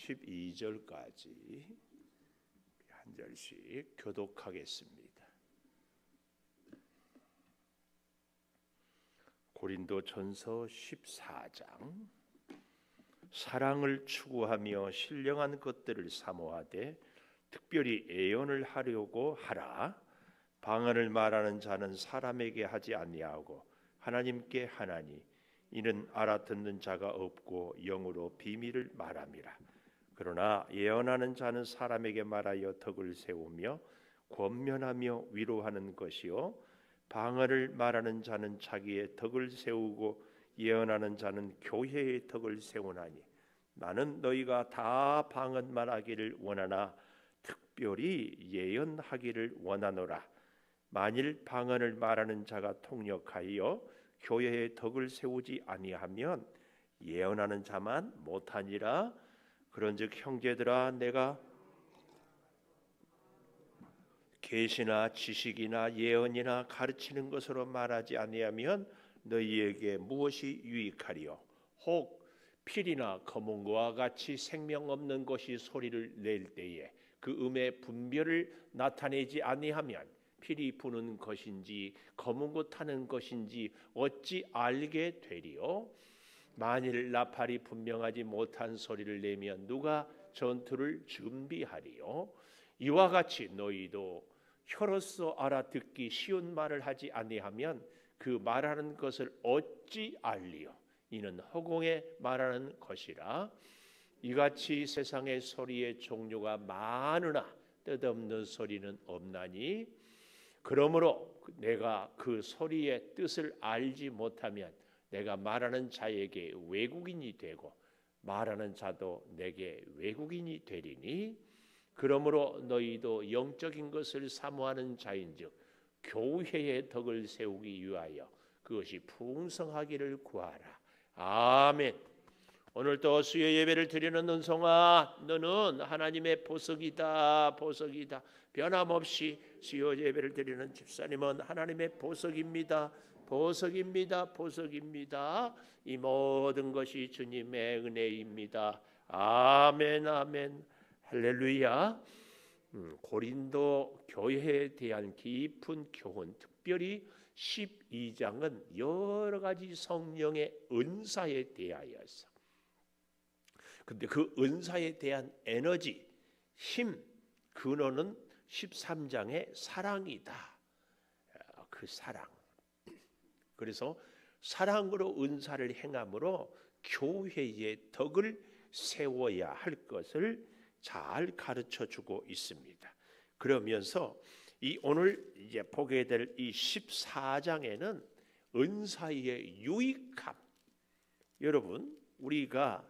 32절까지 한 절씩 교독하겠습니다. 고린도전서 14장. 사랑을 추구하며 신령한 것들을 사모하되 특별히 애언을 하려고 하라. 방언을 말하는 자는 사람에게 하지 아니하고 하나님께 하나니 이는 알아듣는 자가 없고 영으로 비밀을 말함이라. 그러나 예언하는 자는 사람에게 말하여 덕을 세우며 권면하며 위로하는 것이요 방언을 말하는 자는 자기의 덕을 세우고 예언하는 자는 교회의 덕을 세우나니 나는 너희가 다 방언만 하기를 원하나 특별히 예언하기를 원하노라. 만일 방언을 말하는 자가 통역하여 교회의 덕을 세우지 아니하면 예언하는 자만 못하니라. 그런즉 형제들아, 내가 계시나 지식이나 예언이나 가르치는 것으로 말하지 아니하면 너희에게 무엇이 유익하리요? 혹 필이나 검은 거와 같이 생명 없는 것이 소리를 낼 때에 그 음의 분별을 나타내지 아니하면 필이 부는 것인지 검은 거 타는 것인지 어찌 알게 되리요? 만일 나팔이 분명하지 못한 소리를 내면 누가 전투를 준비하리요? 이와 같이 너희도 혀로서 알아듣기 쉬운 말을 하지 아니하면 그 말하는 것을 어찌 알리요? 이는 허공에 말하는 것이라. 이같이 세상의 소리의 종류가 많으나 뜻없는 소리는 없나니 그러므로 내가 그 소리의 뜻을 알지 못하면 내가 말하는 자에게 외국인이 되고 말하는 자도 내게 외국인이 되리니 그러므로 너희도 영적인 것을 사모하는 자인즉 교회의 덕을 세우기 위하여 그것이 풍성하기를 구하라. 아멘. 오늘도 수요 예배를 드리는 은송아, 너는 하나님의 보석이다. 보석이다. 변함없이 수요 예배를 드리는 집사님은 하나님의 보석입니다. 보석입니다. 보석입니다. 이 모든 것이 주님의 은혜입니다. 아멘. 아멘. 할렐루야. 고린도 교회에 대한 깊은 교훈, 특별히 12장은 여러 가지 성령의 은사에 대하여서, 근데 그 은사에 대한 에너지, 힘, 근원은 13장의 사랑이다. 그 사랑. 그래서 사랑으로 은사를 행함으로 교회의 덕을 세워야 할 것을 잘 가르쳐주고 있습니다. 그러면서 이 오늘 이제 보게 될 이 14장에는 은사의 유익함. 여러분, 우리가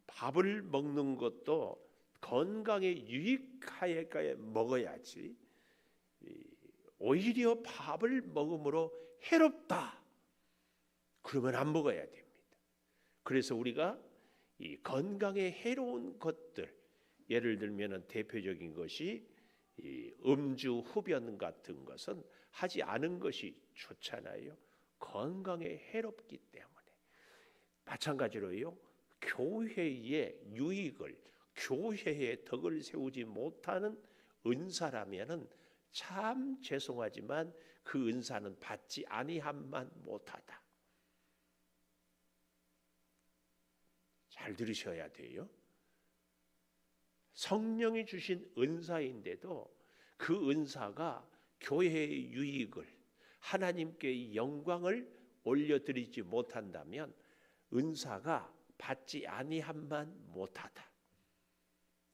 밥을 먹는 것도 건강에 유익하게 먹어야지, 오히려 밥을 먹음으로 해롭다 그러면 안 먹어야 됩니다. 그래서 우리가 이 건강에 해로운 것들, 예를 들면 대표적인 것이 이 음주 흡연 같은 것은 하지 않은 것이 좋잖아요. 건강에 해롭기 때문에. 마찬가지로요, 교회의 유익을, 교회의 덕을 세우지 못하는 은사라면은 참 죄송하지만 그 은사는 받지 아니함만 못하다. 잘 들으셔야 돼요. 성령이 주신 은사인데도 그 은사가 교회의 유익을, 하나님께 영광을 올려드리지 못한다면 은사가 받지 아니함만 못하다.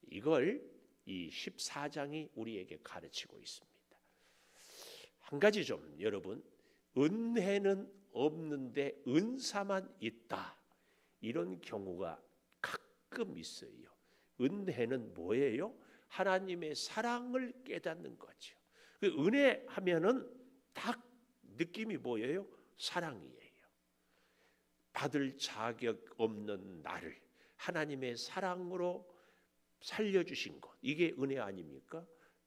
이걸 이 14장이 우리에게 가르치고 있습니다. 한 가지 좀, 여러분, 은혜는 없는데 은사만 있다, 이런 경우가 가끔 있어요. 은혜는 뭐예요? 하나님의 사랑을 깨닫는 거죠. 그 은혜 하면은 딱 느낌이 뭐예요? 사랑이에요. 받을 자격 없는 나를 하나님의 사랑으로 살려주신 것, 이게 은혜 아닙니까?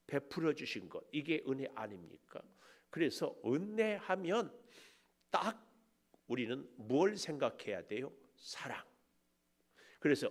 베풀어 주신 것, 이게 은혜 아닙니까? 그래서 은혜하면 딱 우리는 뭘 생각해야 돼요? 사랑. 그래서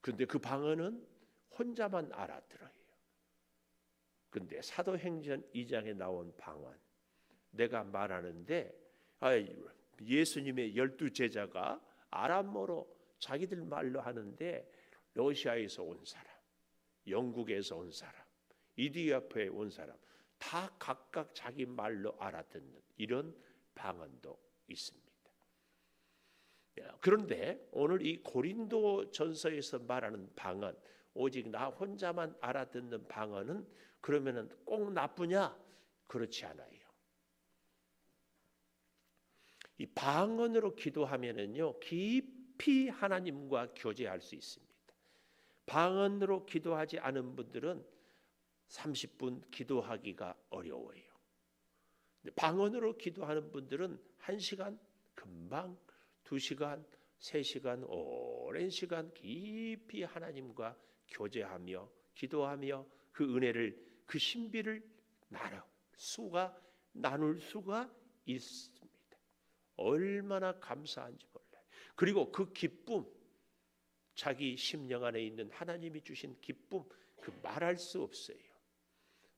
그런데 그 방언은 혼자만 알아들어요. 근데 사도행전 2장에 나온 방언, 내가 말하는데 예수님의 12제자가 아람어로 자기들 말로 하는데 러시아에서 온 사람, 영국에서 온 사람, 이디오피아에 온 사람 다 각각 자기 말로 알아듣는 이런 방언도 있습니다. 그런데 오늘 이 고린도 전서에서 말하는 방언, 오직 나 혼자만 알아듣는 방언은 그러면은 꼭 나쁘냐? 그렇지 않아요. 이 방언으로 기도하면은요, 깊이 하나님과 교제할 수 있습니다. 방언으로 기도하지 않은 분들은 30분 기도하기가 어려워요. 방언으로 기도하는 분들은 1시간 금방, 2시간, 3시간, 오랜 시간 깊이 하나님과 교제하며 기도하며 그 은혜를, 그 신비를 나눌 수가 있습니다. 얼마나 감사한지 몰라요. 그리고 그 기쁨, 자기 심령 안에 있는 하나님이 주신 기쁨, 그 말할 수 없어요.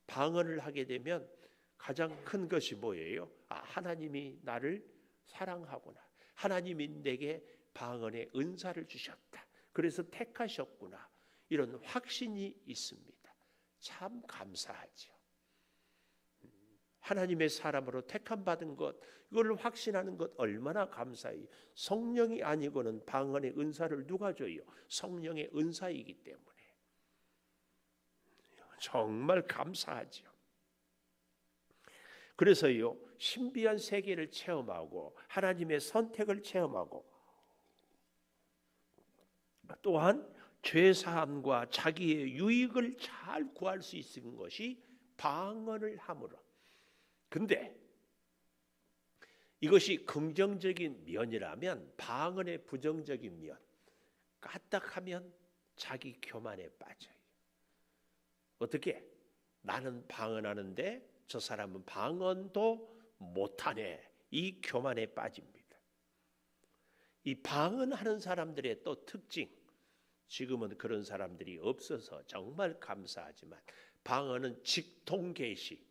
방언을 하게 되면 가장 큰 것이 뭐예요? 하나님이 나를 사랑하구나. 하나님이 내게 방언의 은사를 주셨다. 그래서 택하셨구나. 이런 확신이 있습니다. 참 감사하죠. 하나님의 사람으로 택함 받은 것, 이걸 확신하는 것 얼마나 감사해요. 성령이 아니고는 방언의 은사를 누가 줘요? 성령의 은사이기 때문에 정말 감사하죠. 그래서요, 신비한 세계를 체험하고 하나님의 선택을 체험하고 또한 죄사함과 자기의 유익을 잘 구할 수 있는 것이 방언을 함으로. 근데 이것이 긍정적인 면이라면 방언의 부정적인 면, 까딱하면 자기 교만에 빠져요. 어떻게? 나는 방언하는데 저 사람은 방언도 못하네. 이 교만에 빠집니다. 이 방언하는 사람들의 또 특징, 지금은 그런 사람들이 없어서 정말 감사하지만 방언은 직통계시,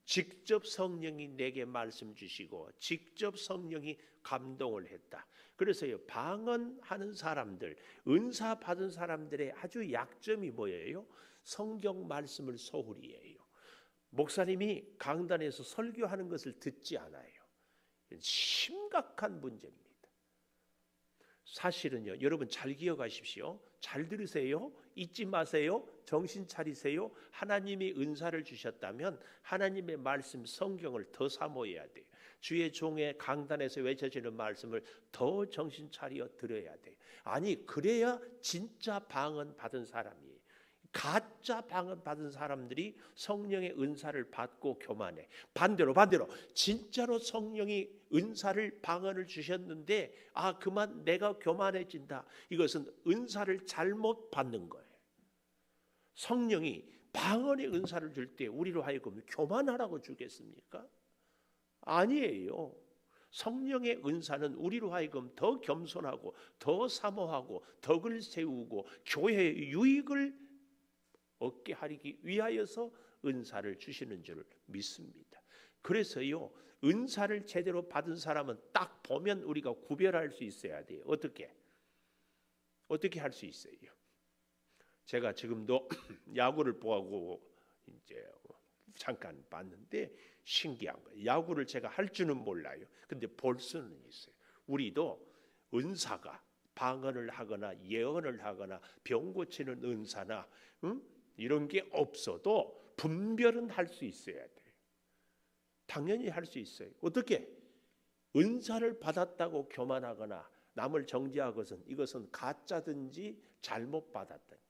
직접 성령이 내게 말씀 주시고 직접 성령이 감동을 했다. 그래서요, 방언하는 사람들, 은사 받은 사람들의 아주 약점이 뭐예요? 성경 말씀을 소홀히 해요. 목사님이 강단에서 설교하는 것을 듣지 않아요. 심각한 문제입니다. 사실은요, 여러분 잘 기억하십시오. 잘 들으세요. 잊지 마세요. 정신 차리세요. 하나님이 은사를 주셨다면 하나님의 말씀 성경을 더 사모해야 돼요. 주의 종의 강단에서 외쳐지는 말씀을 더 정신 차려 들어야 돼요. 아니, 그래야 진짜 방언 받은 사람이에요. 가짜 방언 받은 사람들이 성령의 은사를 받고 교만해. 반대로 진짜로 성령이 은사를 방언을 주셨는데 그만 내가 교만해진다. 이것은 은사를 잘못 받는 거예요. 성령이 방언의 은사를 줄 때 우리로 하여금 교만하라고 주겠습니까? 아니에요. 성령의 은사는 우리로 하여금 더 겸손하고 더 사모하고 덕을 세우고 교회의 유익을 얻게 하기 위하여서 은사를 주시는 줄 믿습니다. 그래서요, 은사를 제대로 받은 사람은 딱 보면 우리가 구별할 수 있어야 돼요. 어떻게 할 수 있어요? 제가 지금도 야구를 보고 이제 잠깐 봤는데 신기한 거예요. 야구를 제가 할 줄은 몰라요. 근데 볼 수는 있어요. 우리도 은사가 방언을 하거나 예언을 하거나 병 고치는 은사나 이런 게 없어도 분별은 할 수 있어야 돼요. 당연히 할 수 있어요. 어떻게? 은사를 받았다고 교만하거나 남을 정죄하고선 이것은 가짜든지 잘못 받았든지.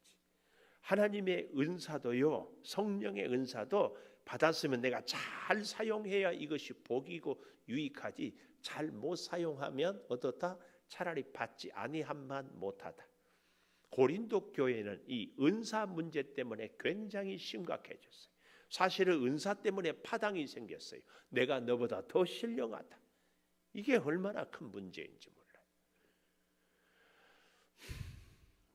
하나님의 은사도요, 성령의 은사도 받았으면 내가 잘 사용해야 이것이 복이고 유익하지, 잘 못 사용하면 어떻다? 차라리 받지 아니함만 못하다. 고린도 교회는 이 은사 문제 때문에 굉장히 심각해졌어요. 사실은 은사 때문에 파당이 생겼어요. 내가 너보다 더 신령하다. 이게 얼마나 큰 문제인지 몰라요.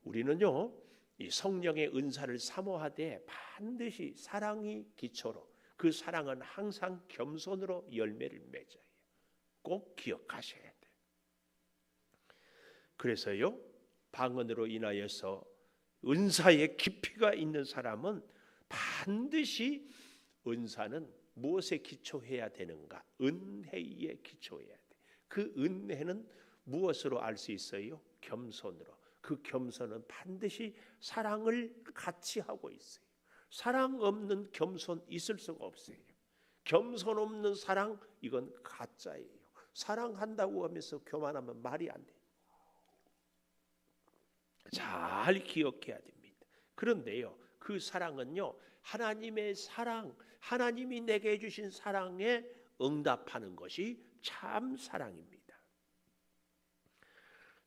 우리는요, 이 성령의 은사를 사모하되 반드시 사랑이 기초로, 그 사랑은 항상 겸손으로 열매를 맺어요. 꼭 기억하셔야 돼요. 그래서요, 방언으로 인하여서 은사의 깊이가 있는 사람은 반드시 은사는 무엇에 기초해야 되는가? 은혜에 기초해야 돼. 그 은혜는 무엇으로 알 수 있어요? 겸손으로. 그 겸손은 반드시 사랑을 같이 하고 있어요. 사랑 없는 겸손 있을 수가 없어요. 겸손 없는 사랑, 이건 가짜예요. 사랑한다고 하면서 교만하면 말이 안 돼요. 잘 기억해야 됩니다. 그런데요, 그 사랑은요, 하나님의 사랑, 하나님이 내게 해주신 사랑에 응답하는 것이 참 사랑입니다.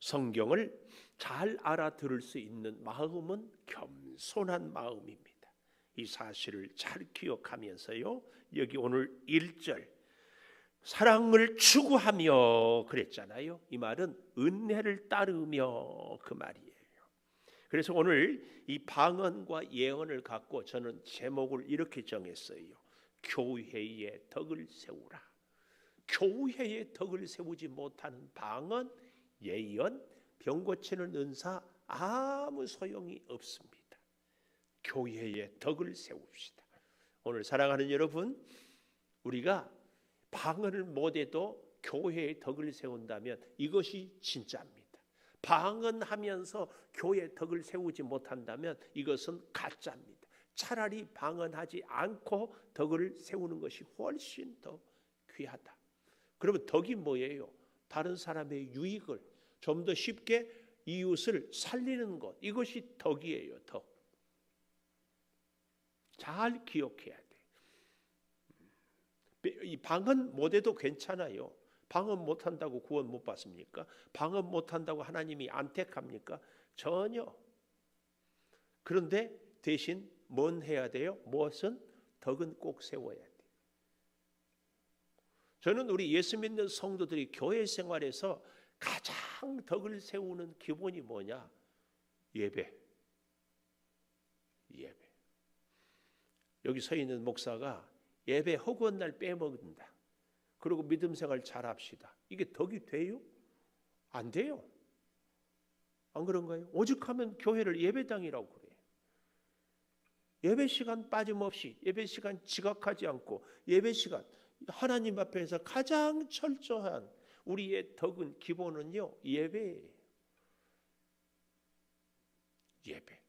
성경을 잘 알아들을 수 있는 마음은 겸손한 마음입니다. 이 사실을 잘 기억하면서요, 여기 오늘 1절 사랑을 추구하며 그랬잖아요. 이 말은 은혜를 따르며 그 말이에요. 그래서 오늘 이 방언과 예언을 갖고 저는 제목을 이렇게 정했어요. 교회의 덕을 세우라. 교회의 덕을 세우지 못하는 방언, 예언, 병 고치는 은사 아무 소용이 없습니다. 교회의 덕을 세웁시다. 오늘 사랑하는 여러분, 우리가 방언을 못해도 교회의 덕을 세운다면 이것이 진짜입니다. 방언하면서 교회의 덕을 세우지 못한다면 이것은 가짜입니다. 차라리 방언하지 않고 덕을 세우는 것이 훨씬 더 귀하다. 그러면 덕이 뭐예요? 다른 사람의 유익을 좀 더 쉽게 이웃을 살리는 것, 이것이 덕이에요. 덕. 잘 기억해야 돼. 이 방언 못해도 괜찮아요. 방언 못한다고 구원 못 받습니까? 방언 못한다고 하나님이 안 택합니까? 전혀. 그런데 대신 뭔 해야 돼요? 무엇은? 덕은 꼭 세워야 돼요. 저는 우리 예수 믿는 성도들이 교회 생활에서 가장 덕을 세우는 기본이 뭐냐? 예배. 여기 서 있는 목사가 예배 허구한 날 빼먹는다. 그리고 믿음 생활 잘합시다. 이게 덕이 돼요? 안 돼요. 안 그런가요? 오죽하면 교회를 예배당이라고 그래요. 예배 시간 빠짐없이, 예배 시간 지각하지 않고, 예배 시간 하나님 앞에서 가장 철저한 우리의 덕은, 기본은요, 예배예요. 예배.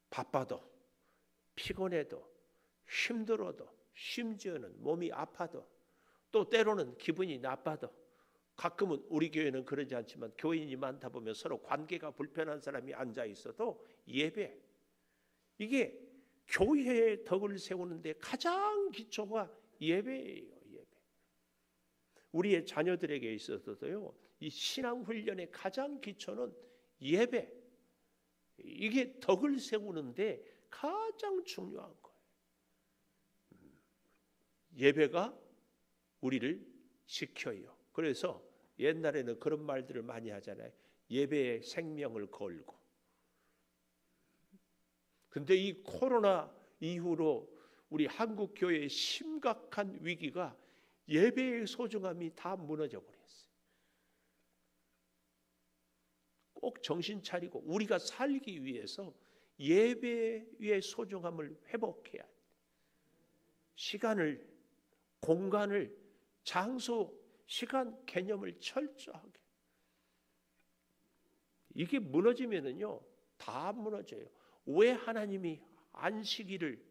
바빠도, 피곤해도, 힘들어도, 심지어는 몸이 아파도, 또 때로는 기분이 나빠도, 가끔은 우리 교회는 그러지 않지만 교인이 많다 보면 서로 관계가 불편한 사람이 앉아 있어도 예배, 이게 교회의 덕을 세우는데 가장 기초가 예배예요. 예배. 우리의 자녀들에게 있어서도요, 이 신앙 훈련의 가장 기초는 예배. 이게 덕을 세우는데 가장 중요한 거예요. 예배가 우리를 지켜요. 그래서 옛날에는 그런 말들을 많이 하잖아요. 예배에 생명을 걸고. 근데 이 코로나 이후로 우리 한국 교회의 심각한 위기가 예배의 소중함이 다 무너져 버렸어요. 꼭 정신 차리고 우리가 살기 위해서 예배의 소중함을 회복해야 돼요. 시간을, 공간을, 장소, 시간 개념을 철저하게. 이게 무너지면은요, 다 무너져요. 왜 하나님이 안식일을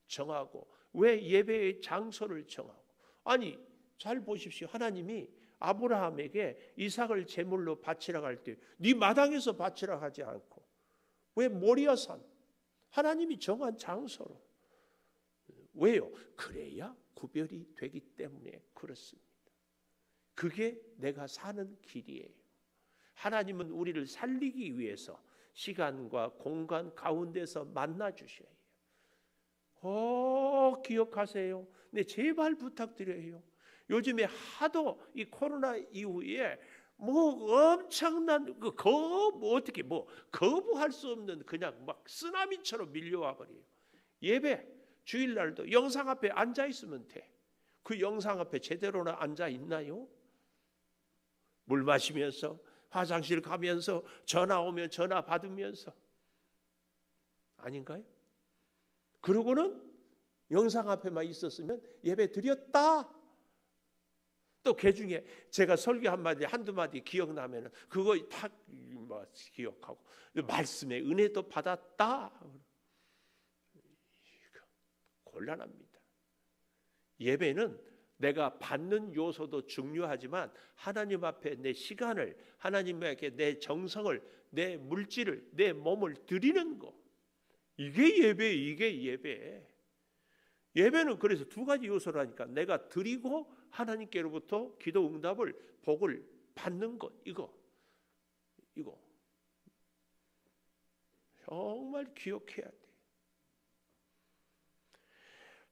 정하고, 왜 예배의 장소를 정하고? 아니, 잘 보십시오. 하나님이 아브라함에게 이삭을 제물로 바치라 할 때 네 마당에서 바치라 하지 않고 왜 모리아산, 하나님이 정한 장소로. 왜요? 그래야 구별이 되기 때문에 그렇습니다. 그게 내가 사는 길이에요. 하나님은 우리를 살리기 위해서 시간과 공간 가운데서 만나 주셔야 해요. 기억하세요. 네, 제발 부탁드려요. 요즘에 하도 이 코로나 이후에 뭐 엄청난 어떻게 거부할 수 없는 그냥 막 쓰나미처럼 밀려와 버려요. 예배 주일날도 영상 앞에 앉아 있으면 돼. 그 영상 앞에 제대로나 앉아 있나요? 물 마시면서, 화장실 가면서, 전화 오면 전화 받으면서. 아닌가요? 그러고는 영상 앞에만 있었으면 예배 드렸다. 또 그 중에 제가 설교 한두 마디 기억나면 그거 다 기억하고, 말씀의 은혜도 받았다. 곤란합니다. 예배는 내가 받는 요소도 중요하지만 하나님 앞에 내 시간을, 하나님에게 내 정성을, 내 물질을, 내 몸을 드리는 거, 이게 예배. 이게 예배. 예배는 그래서 두 가지 요소라니까. 내가 드리고 하나님께로부터 기도 응답을, 복을 받는 것. 이거 정말 기억해야 돼.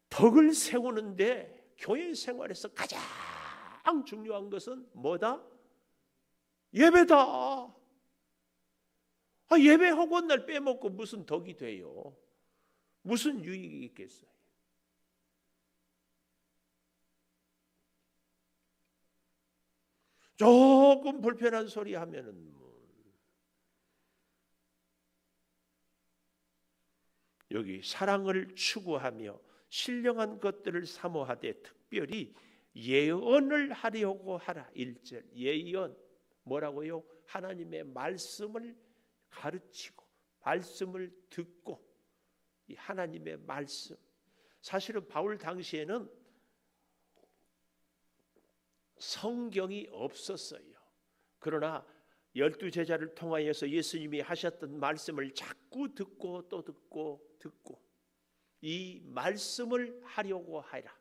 덕을 세우는데 교회 생활에서 가장 중요한 것은 뭐다? 예배다. 예배 허구한 날 빼먹고 무슨 덕이 돼요? 무슨 유익이 있겠어요? 조금 불편한 소리 하면은 여기 사랑을 추구하며 신령한 것들을 사모하되 특별히 예언을 하려고 하라. 1절 예언 뭐라고요? 하나님의 말씀을 가르치고 말씀을 듣고, 이 하나님의 말씀. 사실은 바울 당시에는 성경이 없었어요. 그러나 12제자를 통하여서 예수님이 하셨던 말씀을 자꾸 듣고 또 듣고 이 말씀을 하려고 하라.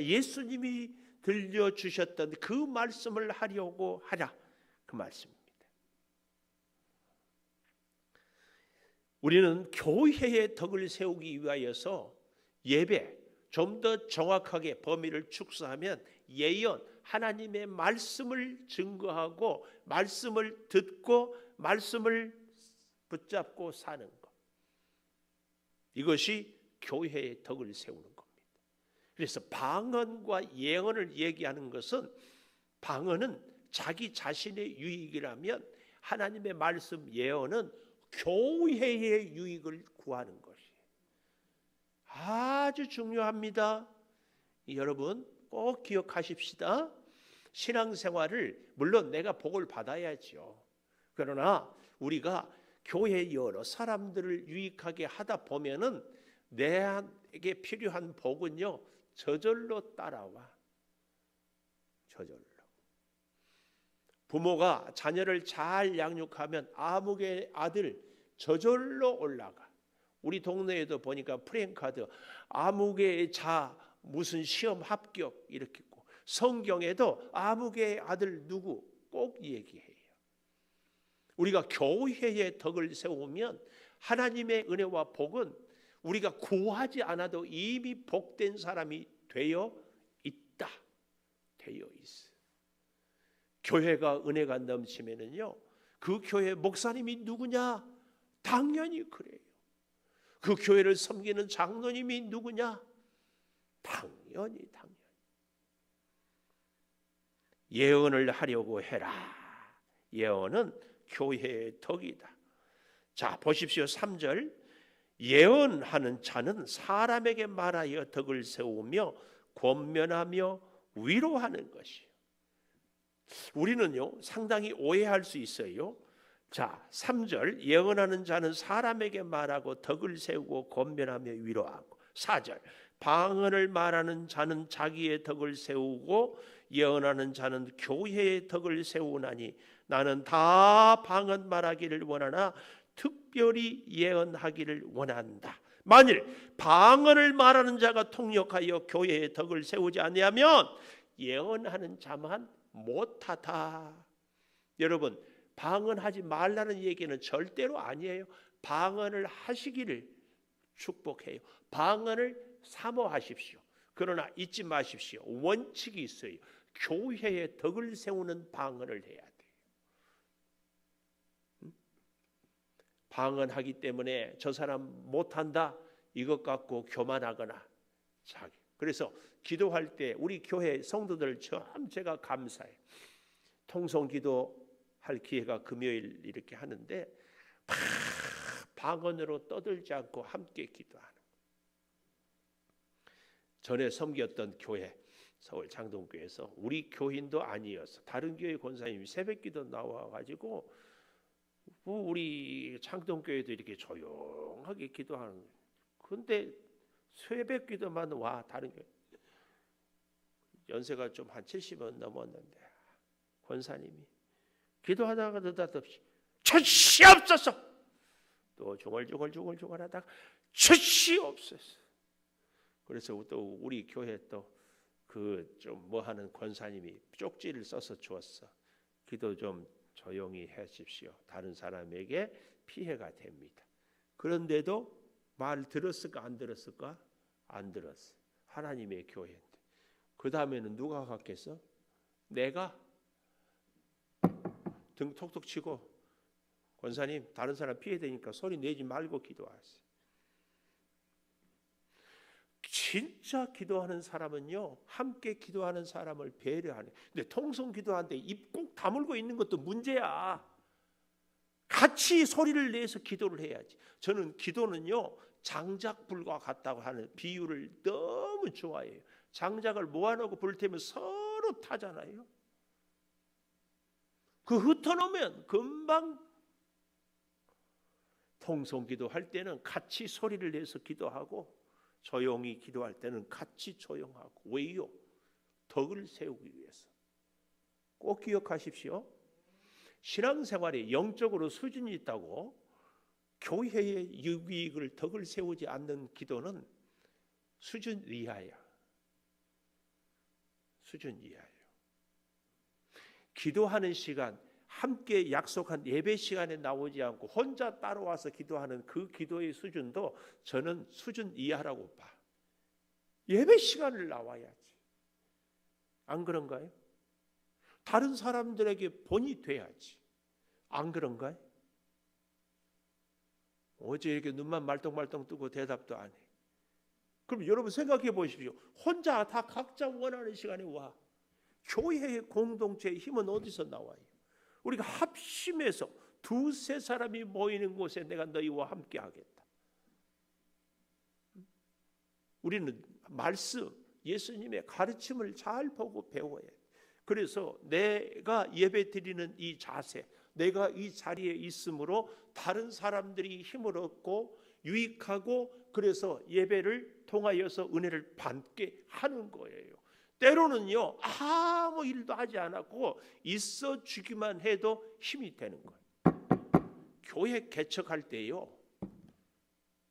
예수님이 들려주셨던 그 말씀을 하려고 하라. 그 말씀입니다. 우리는 교회의 덕을 세우기 위하여서 예배, 좀 더 정확하게 범위를 축소하면 예언, 하나님의 말씀을 증거하고 말씀을 듣고 말씀을 붙잡고 사는 것, 이것이 교회의 덕을 세우는 겁니다. 그래서 방언과 예언을 얘기하는 것은, 방언은 자기 자신의 유익이라면 하나님의 말씀 예언은 교회의 유익을 구하는 것이 아주 중요합니다. 여러분 꼭 기억하십시다. 신앙생활을 물론 내가 복을 받아야죠. 그러나 우리가 교회 여러 사람들을 유익하게 하다 보면은 내게 필요한 복은요 저절로 따라와. 저절로. 부모가 자녀를 잘 양육하면 아무개 아들 저절로 올라가. 우리 동네에도 보니까 프랭카드 아무개의 자 무슨 시험 합격 이렇게 있고, 성경에도 아무개의 아들 누구 꼭 얘기해요. 우리가 교회의 덕을 세우면 하나님의 은혜와 복은 우리가 구하지 않아도 이미 복된 사람이 되어 있다. 되어 있어. 교회가 은혜가 넘치면은요, 그 교회 목사님이 누구냐? 당연히 그래요. 그 교회를 섬기는 장로님이 누구냐? 당연히. 예언을 하려고 해라. 예언은 교회의 덕이다. 자, 보십시오. 3절. 예언하는 자는 사람에게 말하여 덕을 세우며 권면하며 위로하는 것이요. 우리는요 상당히 오해할 수 있어요. 자, 3절. 예언하는 자는 사람에게 말하고 덕을 세우고 권면하며 위로하고. 4절. 방언을 말하는 자는 자기의 덕을 세우고 예언하는 자는 교회의 덕을 세우나니 나는 다 방언 말하기를 원하나 특별히 예언하기를 원한다. 만일 방언을 말하는 자가 통역하여 교회의 덕을 세우지 아니하면 예언하는 자만 못하다. 여러분, 방언하지 말라는 얘기는 절대로 아니에요. 방언을 하시기를 축복해요. 방언을 사모하십시오. 그러나 잊지 마십시오. 원칙이 있어요. 교회의 덕을 세우는 방언을 해야 돼요. 방언하기 때문에 저 사람 못한다 이것 갖고 교만하거나 자기. 그래서 기도할 때 우리 교회 성도들 참 제가 감사해요. 통성기도할 기회가 금요일 이렇게 하는데 방언으로 떠들지 않고 함께 기도하는. 전에 섬겼던 교회 서울 장동교회에서 우리 교인도 아니어서 다른 교회 권사님이 새벽기도 나와가지고 우리 창동교회도 이렇게 조용하게 기도하는 거예요. 그런데 새벽기도만 와. 다른 교회 연세가 좀 한 70은 넘었는데 권사님이 기도하다가 느닷없이 주시옵소서 또 중얼중얼 하다가 주시옵소서. 그래서 또 우리 교회 또 그 좀 뭐 하는 권사님이 쪽지를 써서 주었어. 기도 좀 조용히 하십시오. 다른 사람에게 피해가 됩니다. 그런데도 말 들었을까 안 들었을까? 안 들었어. 하나님의 교회인데. 그 다음에는 누가 갔겠어? 내가 등 톡톡 치고 권사님 다른 사람 피해되니까 소리 내지 말고 기도하세요. 진짜 기도하는 사람은요 함께 기도하는 사람을 배려하는. 근데 통성 기도하는데 입 꼭 다물고 있는 것도 문제야. 같이 소리를 내서 기도를 해야지. 저는 기도는요 장작불과 같다고 하는 비유를 너무 좋아해요. 장작을 모아놓고 불 때면 서로 타잖아요. 그 흩어놓으면 금방. 통성 기도할 때는 같이 소리를 내서 기도하고 조용히 기도할 때는 같이 조용하고. 왜요? 덕을 세우기 위해서. 꼭 기억하십시오. 신앙생활에 영적으로 수준이 있다고 교회의 유익을 덕을 세우지 않는 기도는 수준 이하야. 수준 이하예요. 기도하는 시간, 함께 약속한 예배 시간에 나오지 않고 혼자 따라와서 기도하는 그 기도의 수준도 저는 수준 이하라고 봐. 예배 시간을 나와야지. 안 그런가요? 다른 사람들에게 본이 돼야지. 안 그런가요? 어제 이렇게 눈만 말똥말똥 뜨고 대답도 안 해. 그럼 여러분 생각해 보십시오. 혼자 다 각자 원하는 시간에 와. 교회의 공동체의 힘은 어디서 나와요? 우리가 합심해서 두세 사람이 모이는 곳에 내가 너희와 함께 하겠다. 우리는 말씀, 예수님의 가르침을 잘 보고 배워야 해. 그래서 내가 예배 드리는 이 자세, 내가 이 자리에 있으므로 다른 사람들이 힘을 얻고 유익하고 그래서 예배를 통하여서 은혜를 받게 하는 거예요. 때로는요 아무 일도 하지 않았고 있어 주기만 해도 힘이 되는 거예요. 교회 개척할 때요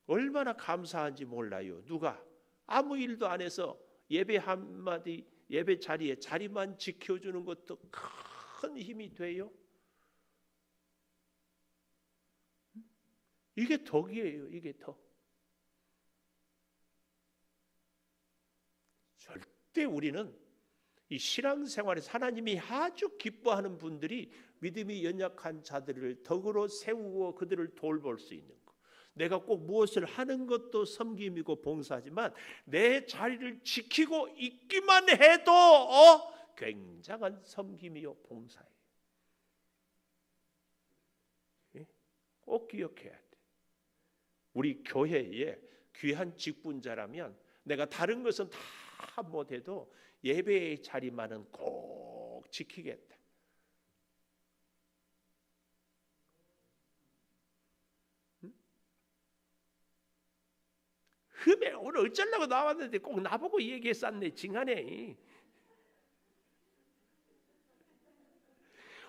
얼마나 감사한지 몰라요. 누가 아무 일도 안 해서 예배 한마디 예배 자리에 자리만 지켜주는 것도 큰 힘이 돼요. 이게 덕이에요. 이게 덕. 절대 우리는 이 신앙생활에서 하나님이 아주 기뻐하는 분들이 믿음이 연약한 자들을 덕으로 세우고 그들을 돌볼 수 있는 것. 내가 꼭 무엇을 하는 것도 섬김이고 봉사지만 내 자리를 지키고 있기만 해도 굉장한 섬김이요 봉사예요. 꼭 기억해야 돼. 우리 교회에 귀한 직분자라면 내가 다른 것은 다 못해도 예배의 자리만은 꼭 지키겠다. 흠에 오늘 어쩌려고 나왔는데 꼭 나보고 얘기했었네. 징하네.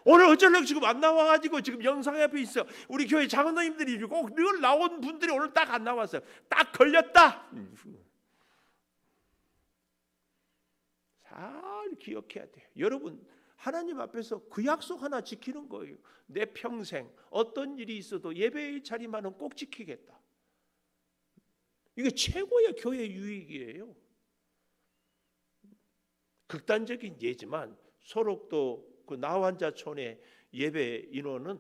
오늘 어쩌려고 지금 안 나와가지고 지금 영상 앞에 있어. 우리 교회 장로님들이 꼭 늘 나온 분들이 오늘 딱 안 나왔어요. 딱 걸렸다. 잘 기억해야 돼요. 여러분 하나님 앞에서 그 약속 하나 지키는 거예요. 내 평생 어떤 일이 있어도 예배의 자리만은 꼭 지키겠다. 이게 최고의 교회 유익이에요. 극단적인 예지만 소록도 그 나환자촌의 예배 인원은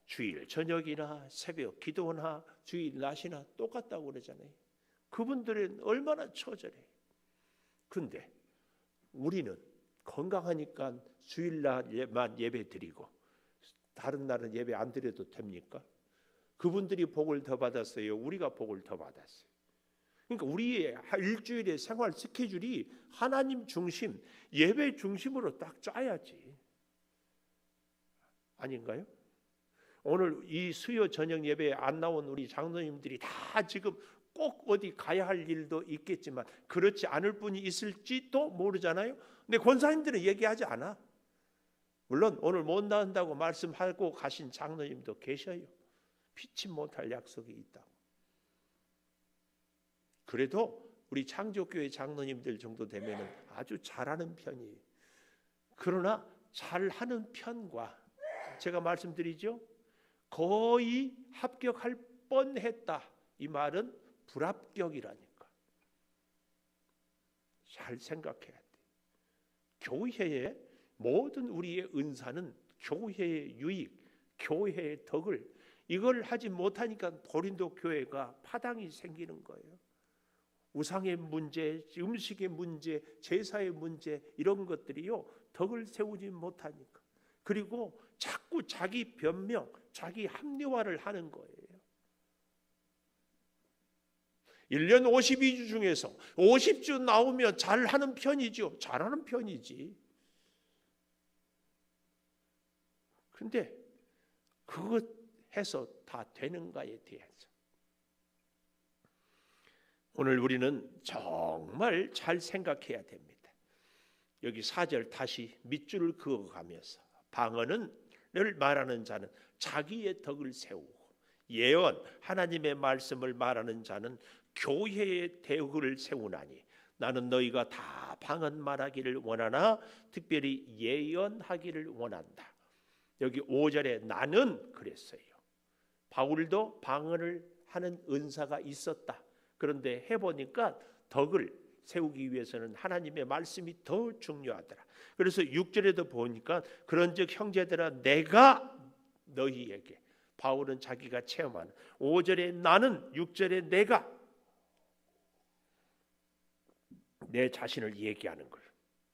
주일 저녁이나 새벽 기도나 주일 낮이나 똑같다고 그러잖아요. 그분들은 얼마나 처절해요. 근데 우리는 건강하니까 주일날만 예배 드리고 다른 날은 예배 안 드려도 됩니까? 그분들이 복을 더 받았어요? 우리가 복을 더 받았어요? 그러니까 우리의 일주일의 생활 스케줄이 하나님 중심, 예배 중심으로 딱 짜야지. 아닌가요? 오늘 이 수요 저녁 예배에 안 나온 우리 장로님들이 다 지금 꼭 어디 가야 할 일도 있겠지만 그렇지 않을 분이 있을지도 모르잖아요. 근데 권사님들은 얘기하지 않아. 물론 오늘 못 나온다고 말씀하고 가신 장로님도 계셔요. 피치 못할 약속이 있다고. 그래도 우리 창조교회 장로님들 정도 되면 아주 잘하는 편이에요. 그러나 잘하는 편과 제가 말씀드리죠. 거의 합격할 뻔했다. 이 말은 불합격이라니까. 잘 생각해야 돼. 교회의 모든 우리의 은사는 교회의 유익, 교회의 덕을 이걸 하지 못하니까 고린도 교회가 파당이 생기는 거예요. 우상의 문제, 음식의 문제, 제사의 문제 이런 것들이요 덕을 세우지 못하니까. 그리고 자꾸 자기 변명, 자기 합리화를 하는 거예요. 1년 52주 중에서 50주 나오면 잘하는 편이죠. 잘하는 편이지. 근데 그것 해서 다 되는가에 대해서 오늘 우리는 정말 잘 생각해야 됩니다. 여기 4절 다시 밑줄을 그어가면서 방언을 말하는 자는 자기의 덕을 세우고 예언 하나님의 말씀을 말하는 자는 교회의 대우를 세우나니 나는 너희가 다 방언 말하기를 원하나 특별히 예언하기를 원한다. 여기 5절에 나는 그랬어요. 바울도 방언을 하는 은사가 있었다. 그런데 해보니까 덕을 세우기 위해서는 하나님의 말씀이 더 중요하더라. 그래서 6절에도 보니까 그런즉 형제들아 내가 너희에게, 바울은 자기가 체험하는, 5절에 나는, 6절에 내가, 내 자신을 얘기하는 걸,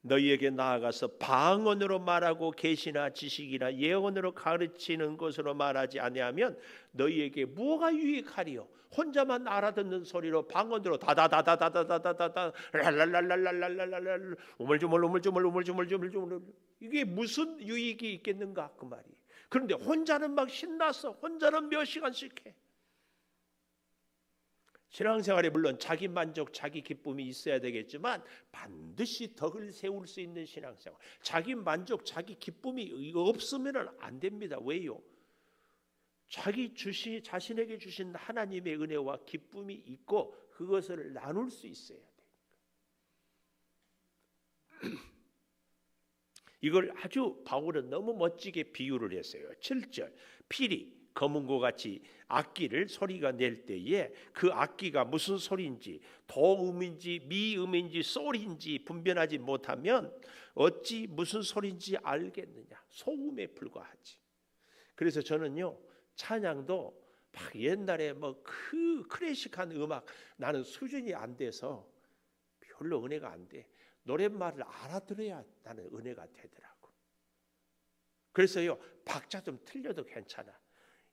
너희에게 나아가서 방언으로 말하고 계시나 지식이나 예언으로 가르치는 것으로 말하지 아니하면 너희에게 무엇가 유익하리요? 혼자만 알아듣는 소리로 방언으로 다다다다다다다다다 랄랄랄랄랄랄랄랄 우물쭈물 이게 무슨 유익이 있겠는가 그 말이. 그런데 혼자는 막 신나서 혼자는 몇 시간씩 해. 신앙생활에 물론 자기 만족, 자기 기쁨이 있어야 되겠지만 반드시 덕을 세울 수 있는 신앙생활, 자기 만족, 자기 기쁨이 없으면 안 됩니다. 왜요? 자신에게 주신 하나님의 은혜와 기쁨이 있고 그것을 나눌 수 있어야 돼요. 이걸 아주 바울은 너무 멋지게 비유를 했어요. 7절 필이 검은고 같이 악기를 소리가 낼 때에 그 악기가 무슨 소리인지 도음인지 미음인지 소리인지 분별하지 못하면 어찌 무슨 소리인지 알겠느냐. 소음에 불과하지. 그래서 저는요 찬양도 막 옛날에 뭐 그 클래식한 음악 나는 수준이 안 돼서 별로 은혜가 안 돼. 노랫말을 알아들어야 나는 은혜가 되더라고. 그래서요 박자 좀 틀려도 괜찮아.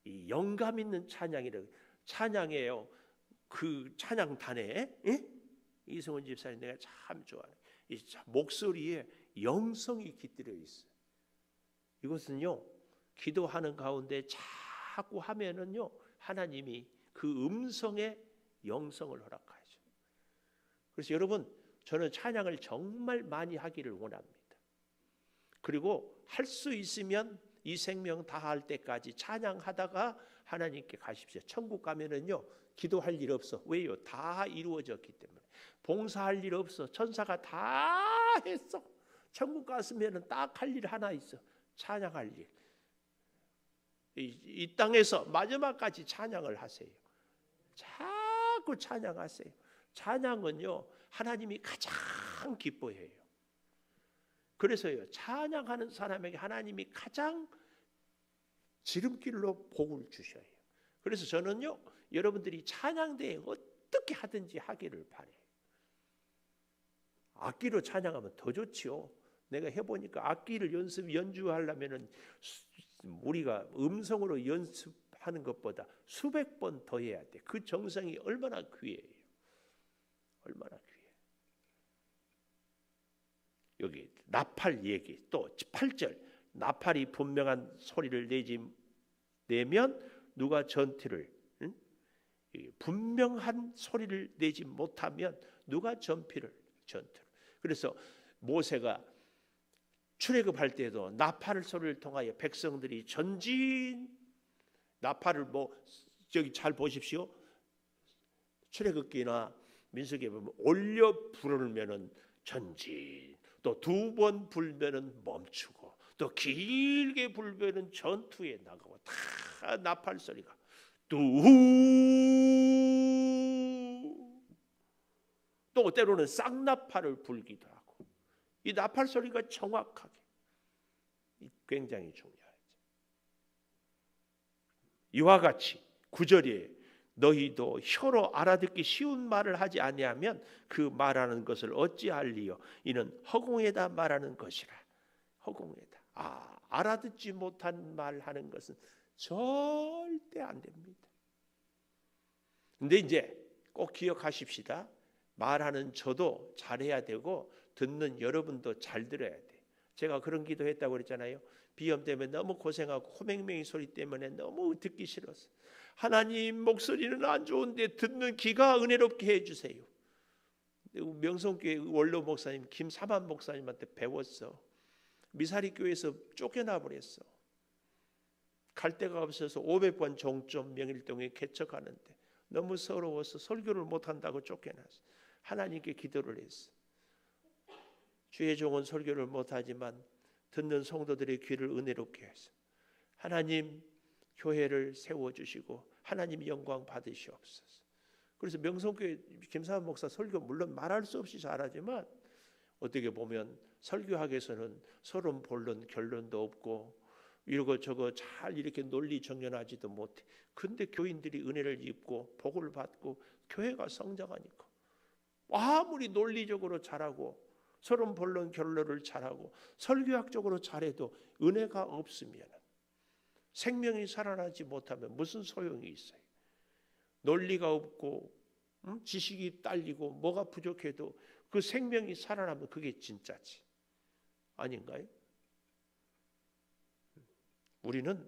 이 영감 있는 찬양이에요. 그 찬양단에 이승훈 집사님 내가 참 좋아하는 이 목소리에 영성이 깃들여 있어. 이것은요 기도하는 가운데 자꾸 하면은요 하나님이 그 음성에 영성을 허락하죠. 그래서 여러분 저는 찬양을 정말 많이 하기를 원합니다. 그리고 할 수 있으면 이 생명 다할 때까지 찬양하다가 하나님께 가십시오. 천국 가면은요 기도할 일 없어. 왜요? 다 이루어졌기 때문에. 봉사할 일 없어. 천사가 다 했어. 천국 갔으면은 딱 할 일 하나 있어. 찬양할 일. 이 땅에서 마지막까지 찬양을 하세요. 자꾸 찬양하세요. 찬양은요 하나님이 가장 기뻐해요. 그래서요 찬양하는 사람에게 하나님이 가장 지름길로 복을 주셔요. 그래서 저는요 여러분들이 찬양대에 어떻게 하든지 하기를 바래요. 악기로 찬양하면 더 좋지요. 내가 해보니까 악기를 연주하려면은 우리가 음성으로 연습하는 것보다 수백 번 더 해야 돼. 그 정성이 얼마나 귀해요. 얼마나 귀해. 여기 나팔 얘기 또 8절 나팔이 분명한 소리를 내면 누가 전투를 분명한 소리를 내지 못하면 누가 전투를. 그래서 모세가 출애굽할 때도 나팔 소리를 통하여 백성들이 전진 나팔을 저기 잘 보십시오. 출애굽기나 민수기에 보면 올려 부르면은 전진, 또 2번 불면은 멈추고, 또 길게 불면은 전투에 나가고, 다 나팔 소리가 또 때로는 쌍나팔을 불기도 하고, 이 나팔 소리가 정확하게 굉장히 중요하죠. 이와 같이 9절에 너희도 혀로 알아듣기 쉬운 말을 하지 아니하면 그 말하는 것을 어찌 알리요? 이는 허공에다 말하는 것이라. 허공에다. 알아듣지 못한 말하는 것은 절대 안 됩니다. 근데 이제 꼭 기억하십시다. 말하는 저도 잘해야 되고 듣는 여러분도 잘 들어야 돼. 제가 그런 기도했다고 그랬잖아요. 비염 때문에 너무 고생하고 호맹맹이 소리 때문에 너무 듣기 싫었어. 하나님 목소리는 안 좋은데 듣는 귀가 은혜롭게 해주세요. 명성교회 원로 목사님 김사만 목사님한테 배웠어. 미사리 교회에서 쫓겨나 버렸어. 갈 데가 없어서 500번 종점 명일동에 개척하는데 너무 서러워서 설교를 못한다고 쫓겨났어. 하나님께 기도를 했어. 주의 종은 설교를 못하지만 듣는 성도들의 귀를 은혜롭게 해서 하나님 교회를 세워주시고 하나님 영광 받으시옵소서. 그래서 명성교회 김사환 목사 설교 물론 말할 수 없이 잘하지만 어떻게 보면 설교학에서는 서론 본론 결론도 없고 이러고 저거 잘 이렇게 논리 정연하지도 못해. 근데 교인들이 은혜를 입고 복을 받고 교회가 성장하니까 아무리 논리적으로 잘하고 서론 본론 결론을 잘하고 설교학적으로 잘해도 은혜가 없으면 생명이 살아나지 못하면 무슨 소용이 있어요? 논리가 없고 지식이 딸리고 뭐가 부족해도 그 생명이 살아나면 그게 진짜지. 아닌가요? 우리는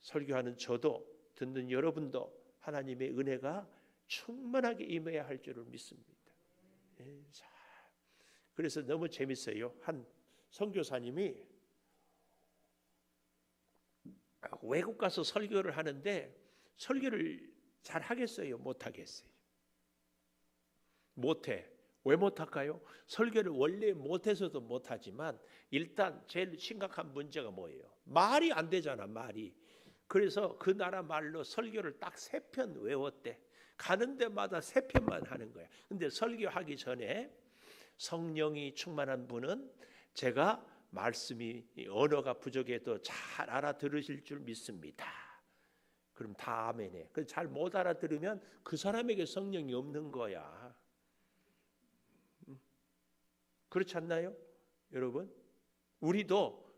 설교하는 저도 듣는 여러분도 하나님의 은혜가 충만하게 임해야 할 줄을 믿습니다. 그래서 너무 재밌어요. 한 선교사님이 외국 가서 설교를 하는데 설교를 잘 하겠어요? 못 하겠어요? 못해. 왜 못할까요? 설교를 원래 못해서도 못하지만 일단 제일 심각한 문제가 뭐예요? 말이 안 되잖아. 말이. 그래서 그 나라 말로 설교를 딱 3편 외웠대. 가는 데마다 3편만 하는 거야. 근데 설교하기 전에 성령이 충만한 분은 제가 말씀이 언어가 부족해도 잘 알아들으실 줄 믿습니다. 그럼 다 아멘해. 잘 못 알아들으면 그 사람에게 성령이 없는 거야. 그렇지 않나요? 여러분? 우리도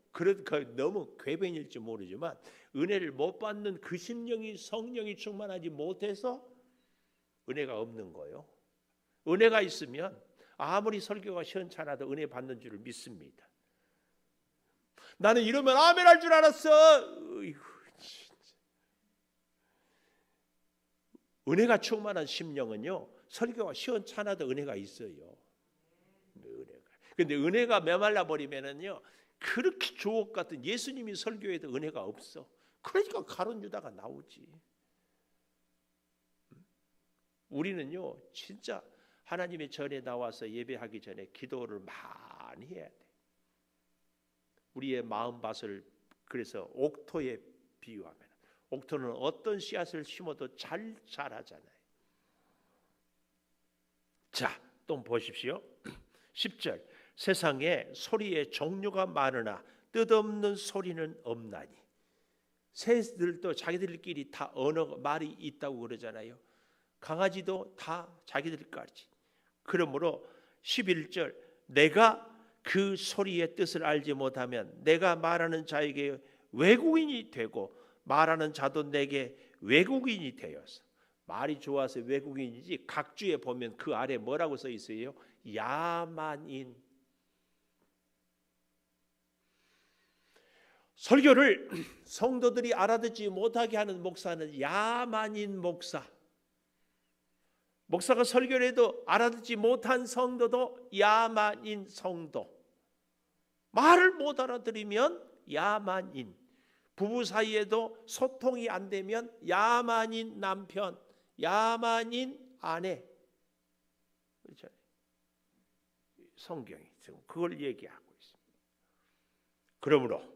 너무 궤변일지 모르지만 은혜를 못 받는 그 심령이 성령이 충만하지 못해서 은혜가 없는 거예요. 은혜가 있으면 아무리 설교가 시원찮아도 은혜 받는 줄을 믿습니다. 나는 이러면 아멘 할 줄 알았어. 어이구, 진짜. 은혜가 충만한 심령은요, 설교가 시원찮아도 은혜가 있어요. 근데 은혜가 메말라 버리면은요, 그렇게 주옥 같은 예수님이 설교에도 은혜가 없어. 그러니까 가룟 유다가 나오지. 우리는요, 진짜 하나님의 전에 나와서 예배하기 전에 기도를 많이 해야 돼. 우리의 마음밭을 그래서 옥토에 비유하면 옥토는 어떤 씨앗을 심어도 잘 자라잖아요. 자, 또 보십시오. 10절 세상에 소리의 종류가 많으나 뜻없는 소리는 없나니. 새들도 자기들끼리 다 언어가 말이 있다고 그러잖아요. 강아지도 다 자기들까지. 그러므로 11절 내가 그 소리의 뜻을 알지 못하면 내가 말하는 자에게 외국인이 되고 말하는 자도 내게 외국인이 되어서. 말이 좋아서 외국인이지 각주에 보면 그 아래 뭐라고 써 있어요? 야만인. 설교를 성도들이 알아듣지 못하게 하는 목사는 야만인 목사. 목사가 설교를 해도 알아듣지 못한 성도도 야만인 성도. 말을 못 알아들으면 야만인. 부부 사이에도 소통이 안 되면 야만인 남편, 야만인 아내. 그렇죠? 성경이 지금 그걸 얘기하고 있습니다. 그러므로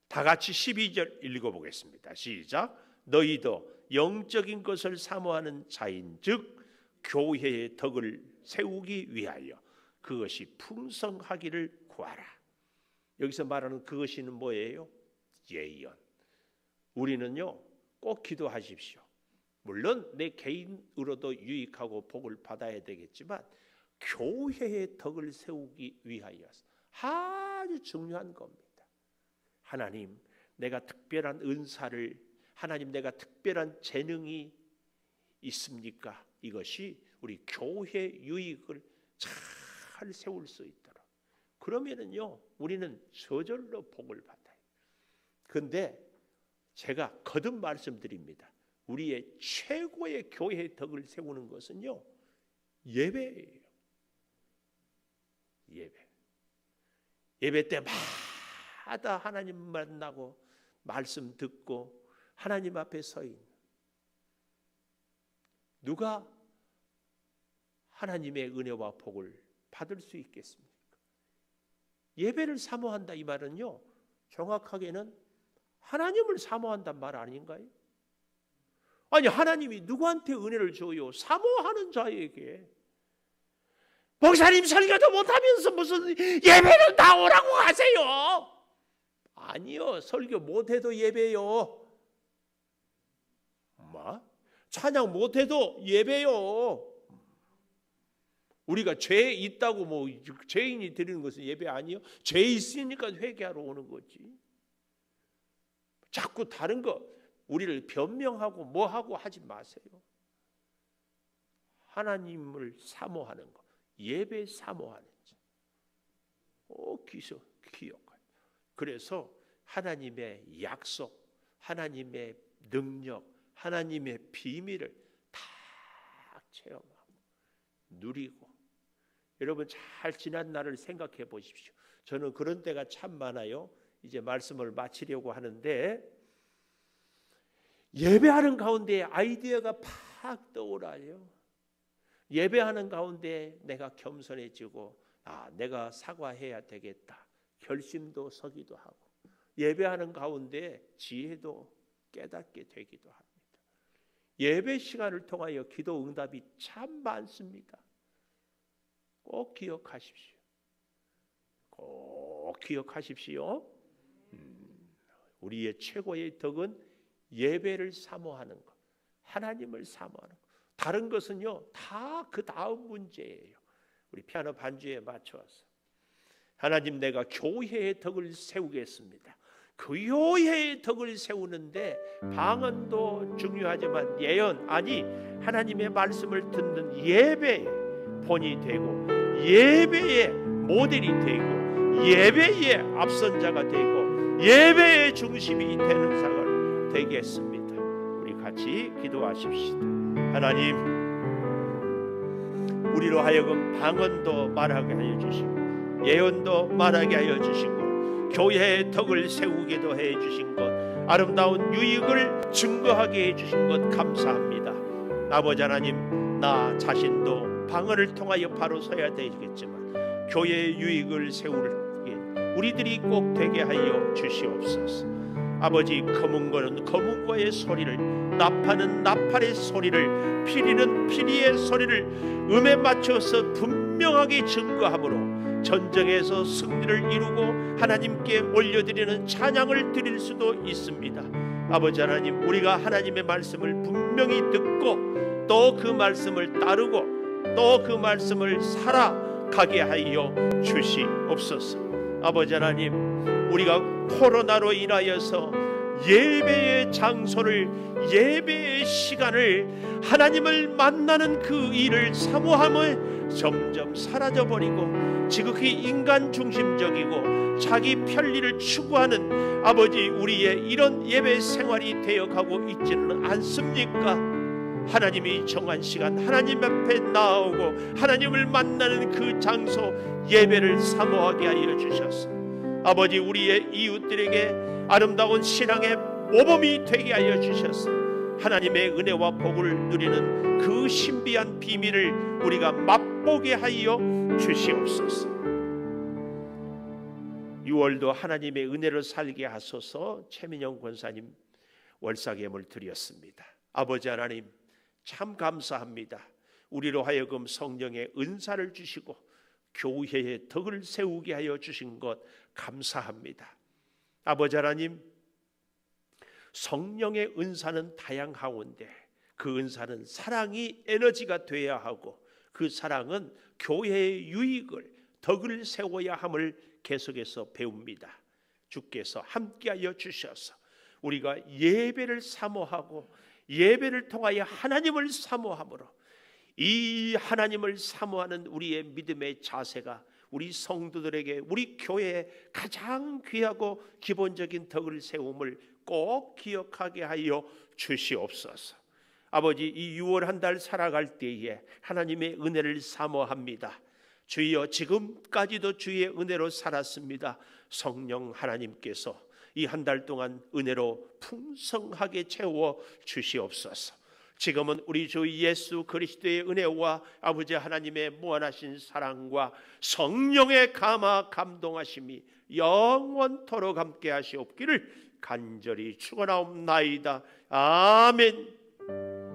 다 같이 12절 읽어보겠습니다. 시작. 너희도 영적인 것을 사모하는 자인즉 교회의 덕을 세우기 위하여 그것이 풍성하기를 구하라. 여기서 말하는 그것이는 뭐예요? 예언. 우리는요 꼭 기도하십시오. 물론 내 개인으로도 유익하고 복을 받아야 되겠지만 교회의 덕을 세우기 위하여서 아주 중요한 겁니다. 하나님, 내가 특별한 은사를, 하나님 내가 특별한 재능이 있습니까? 이것이 우리 교회 유익을 잘 세울 수 있도록. 그러면은요 우리는 저절로 복을 받아요. 근데 제가 거듭 말씀드립니다. 우리의 최고의 교회의 덕을 세우는 것은요 예배예요. 예배 때마다 하나님 만나고 말씀 듣고 하나님 앞에 서 있는. 누가 하나님의 은혜와 복을 받을 수 있겠습니까? 예배를 사모한다 이 말은요, 정확하게는 하나님을 사모한단 말 아닌가요? 아니, 하나님이 누구한테 은혜를 줘요? 사모하는 자에게. 목사님 설교도 못하면서 무슨 예배는 다 오라고 하세요? 아니요, 설교 못해도 예배요. 찬양 못해도 예배요. 우리가 죄 있다고 뭐 죄인이 드리는 것은 예배 아니요? 죄 있으니까 회개하러 오는 거지. 자꾸 다른 거 우리를 변명하고 뭐하고 하지 마세요. 하나님을 사모하는 거, 예배 사모하는 자. 기억할. 그래서 하나님의 약속, 하나님의 능력, 하나님의 비밀을 다 체험하고 누리고. 여러분, 잘 지난 날을 생각해 보십시오. 저는 그런 때가 참 많아요. 이제 말씀을 마치려고 하는데, 예배하는 가운데 아이디어가 팍 떠오르요. 예배하는 가운데 내가 겸손해지고, 내가 사과해야 되겠다, 결심도 서기도 하고, 예배하는 가운데 지혜도 깨닫게 되기도 합니다. 예배 시간을 통하여 기도 응답이 참 많습니다. 꼭 기억하십시오. 꼭 기억하십시오. 우리의 최고의 덕은 예배를 사모하는 것, 하나님을 사모하는 것. 다른 것은요, 다 그 다음 문제예요. 우리 피아노 반주에 맞춰서 하나님, 내가 교회의 덕을 세우겠습니다. 교회의 덕을 세우는데 방언도 중요하지만 예언, 아니 하나님의 말씀을 듣는 예배의 본이 되고, 예배의 모델이 되고, 예배의 앞선 자가 되고, 예배의 중심이 되는 사람 되겠습니다. 우리 같이 기도하십시다. 하나님, 우리로 하여금 방언도 말하게 하여 주시고, 예언도 말하게 하여 주시고, 교회의 덕을 세우게도 해 주신 것, 아름다운 유익을 증거하게 해 주신 것 감사합니다. 아버지 하나님, 나 자신도 방언을 통하여 바로 서야 되겠지만 교회의 유익을 세울 우리들이 꼭 되게 하여 주시옵소서. 아버지, 검은 거는 검은 거의 소리를, 나팔은 나팔의 소리를, 피리는 피리의 소리를 음에 맞춰서 분명하게 증거함으로 전쟁에서 승리를 이루고 하나님께 올려드리는 찬양을 드릴 수도 있습니다. 아버지 하나님, 우리가 하나님의 말씀을 분명히 듣고 또 그 말씀을 따르고 또 그 말씀을 살아가게 하여 주시옵소서. 아버지 하나님, 우리가 코로나로 인하여서 예배의 장소를, 예배의 시간을, 하나님을 만나는 그 일을 사모함을 점점 사라져버리고 지극히 인간 중심적이고 자기 편리를 추구하는 아버지, 우리의 이런 예배 생활이 되어가고 있지는 않습니까? 하나님이 정한 시간 하나님 앞에 나오고 하나님을 만나는 그 장소, 예배를 사모하게 하여 주셔서 아버지, 우리의 이웃들에게 아름다운 신앙의 모범이 되게 하여 주셔서 하나님의 은혜와 복을 누리는 그 신비한 비밀을 우리가 맛보게 하여 주시옵소서. 6월도 하나님의 은혜를 살게 하소서. 최민영 권사님 월사개물 드렸습니다. 아버지 하나님, 참 감사합니다. 우리로 하여금 성령의 은사를 주시고 교회의 덕을 세우게 하여 주신 것 감사합니다. 아버지 하나님, 성령의 은사는 다양하온데 그 은사는 사랑이 에너지가 되어야 하고, 그 사랑은 교회의 유익을, 덕을 세워야 함을 계속해서 배웁니다. 주께서 함께하여 주셔서 우리가 예배를 사모하고 예배를 통하여 하나님을 사모함으로 이 하나님을 사모하는 우리의 믿음의 자세가 우리 성도들에게, 우리 교회에 가장 귀하고 기본적인 덕을 세움을 꼭 기억하게 하여 주시옵소서. 아버지, 이 6월 한 달 살아갈 때에 하나님의 은혜를 사모합니다. 주여, 지금까지도 주의 은혜로 살았습니다. 성령 하나님께서 이 한 달 동안 은혜로 풍성하게 채워 주시옵소서. 지금은 우리 주 예수 그리스도의 은혜와 아버지 하나님의 무한하신 사랑과 성령의 감화 감동하심이 영원토록 함께 하시옵기를 간절히 축원하옵나이다. 아멘.